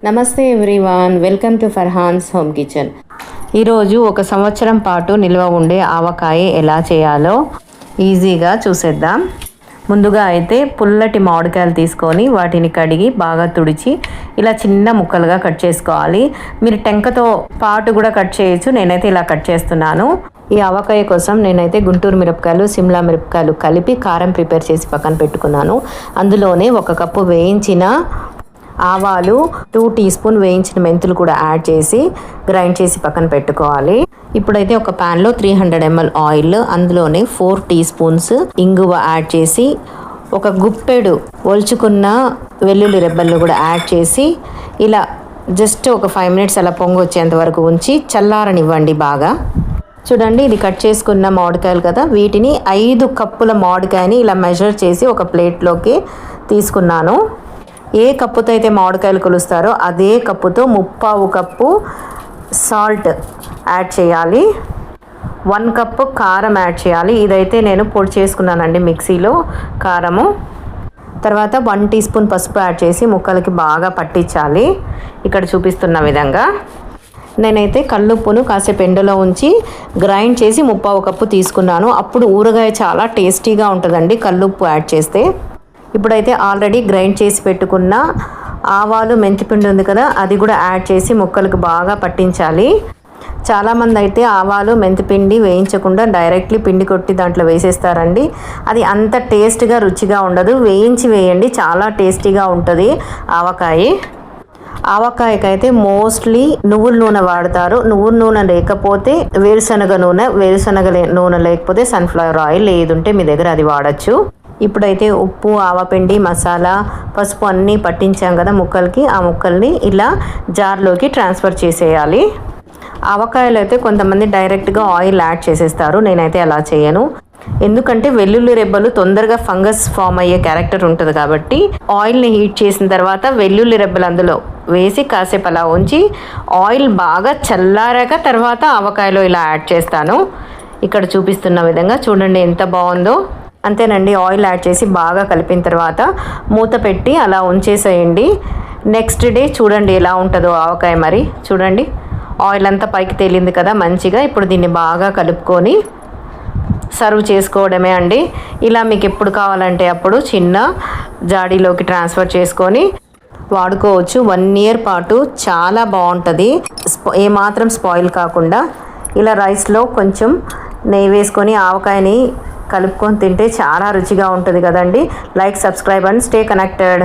నమస్తే everyone, welcome to Farhan's home kitchen. ఈరోజు ఒక సంవత్సరం పాటు నిల్వ ఉండే ఆవకాయ ఎలా చేయాలో ఈజీగా చూసేద్దాం. ముందుగా అయితే పుల్లటి మామిడికాయలు తీసుకొని వాటిని కడిగి బాగా తుడిచి ఇలా చిన్న ముక్కలుగా కట్ చేసుకోవాలి. మీరు టెంకతో పాటు కూడా కట్ చేయొచ్చు, నేనైతే ఇలా కట్ చేస్తున్నాను. ఈ ఆవకాయ కోసం నేనైతే గుంటూరు మిరపకాయలు, సిమ్లా మిరపకాయలు కలిపి కారం ప్రిపేర్ చేసి పక్కన పెట్టుకున్నాను. అందులోనే 1 కప్పు వేయించిన ఆవాలు, 2 టీ స్పూన్ వేయించిన మెంతులు కూడా యాడ్ చేసి గ్రైండ్ చేసి పక్కన పెట్టుకోవాలి. ఇప్పుడైతే ఒక ప్యాన్లో 300 ml ఆయిల్, అందులోనే 4 టీ స్పూన్స్ ఇంగువ యాడ్ చేసి ఒక గుప్పెడు ఒలుచుకున్న వెల్లుల్లి రెబ్బలను కూడా యాడ్ చేసి ఇలా జస్ట్ ఒక 5 minutes అలా పొంగు వచ్చేంత వరకు ఉంచి చల్లారనివ్వండి బాగా. చూడండి, ఇది కట్ చేసుకున్న మామిడికాయలు కదా, వీటిని 5 కప్పుల మామిడికాయని ఇలా మెజర్ చేసి ఒక ప్లేట్లోకి తీసుకున్నాను. ఏ కప్పుతో అయితే మామిడికాయలు కొలుస్తారో అదే కప్పుతో 3/4 కప్పు సాల్ట్ యాడ్ చేయాలి. 1 కప్పు కారం యాడ్ చేయాలి. ఇదైతే నేను పొడి చేసుకున్నానండి మిక్సీలో కారము. తర్వాత 1 టీ స్పూన్ పసుపు యాడ్ చేసి ముక్కలకి బాగా పట్టించాలి. ఇక్కడ చూపిస్తున్న విధంగా నేనైతే కల్లుప్పును కాసేపు ఎండలో ఉంచి గ్రైండ్ చేసి 3/4 కప్పు తీసుకున్నాను. అప్పుడు ఊరగాయ చాలా టేస్టీగా ఉంటుందండి కల్లుప్పు యాడ్ చేస్తే. ఇప్పుడైతే ఆల్రెడీ గ్రైండ్ చేసి పెట్టుకున్న ఆవాలు, మెంతిపిండి ఉంది కదా, అది కూడా యాడ్ చేసి ముక్కలకు బాగా పట్టించాలి. చాలామంది అయితే ఆవాలు, మెంతిపిండి వేయించకుండా డైరెక్ట్లీ పిండి కొట్టి దాంట్లో వేసేస్తారండి. అది అంత టేస్ట్గా రుచిగా ఉండదు. వేయించి వేయండి, చాలా టేస్టీగా ఉంటుంది ఆవకాయ. ఆవకాయకైతే మోస్ట్లీ నువ్వుల నూనె వాడతారు. నువ్వుల నూనె లేకపోతే వేరుశనగ నూనె లేకపోతే సన్ఫ్లవర్ ఆయిల్ ఏదుంటే మీ దగ్గర అది వాడచ్చు. ఇప్పుడైతే ఉప్పు, ఆవపిండి, మసాలా, పసుపు అన్నీ పట్టించాం కదా ముక్కలకి, ఆ ముక్కల్ని ఇలా జార్లోకి ట్రాన్స్ఫర్ చేసేయాలి. ఆవకాయలు అయితే కొంతమంది డైరెక్ట్గా ఆయిల్ యాడ్ చేసేస్తారు, నేనైతే అలా చేయను. ఎందుకంటే వెల్లుల్లి రెబ్బలు తొందరగా ఫంగస్ ఫామ్ అయ్యే క్యారెక్టర్ ఉంటుంది కాబట్టి ఆయిల్ని హీట్ చేసిన తర్వాత వెల్లుల్లి రెబ్బలు అందులో వేసి కాసేపు అలా ఉంచి ఆయిల్ బాగా చల్లారాక తర్వాత ఆవకాయలో ఇలా యాడ్ చేస్తాను. ఇక్కడ చూపిస్తున్న విధంగా చూడండి ఎంత బాగుందో. అంతేనండి, ఆయిల్ యాడ్ చేసి బాగా కలిపిన తర్వాత మూత పెట్టి అలా ఉంచేసేయండి. నెక్స్ట్ డే చూడండి ఎలా ఉంటుందో ఆవకాయ. మరి చూడండి, ఆయిల్ అంతా పైకి తేలింది కదా మంచిగా. ఇప్పుడు దీన్ని బాగా కలుపుకొని సర్వ్ చేసుకోవడమే అండి. ఇలా మీకు ఎప్పుడు కావాలంటే అప్పుడు చిన్న జాడీలోకి ట్రాన్స్ఫర్ చేసుకొని వాడుకోవచ్చు. 1 year పాటు చాలా బాగుంటుంది, ఏమాత్రం స్పాయిల్ కాకుండా. ఇలా రైస్లో కొంచెం నెయ్యి వేసుకొని ఆవకాయని కలుపుకొని తింటే చాలా రుచిగా ఉంటుంది కదండి. Like, subscribe and stay connected.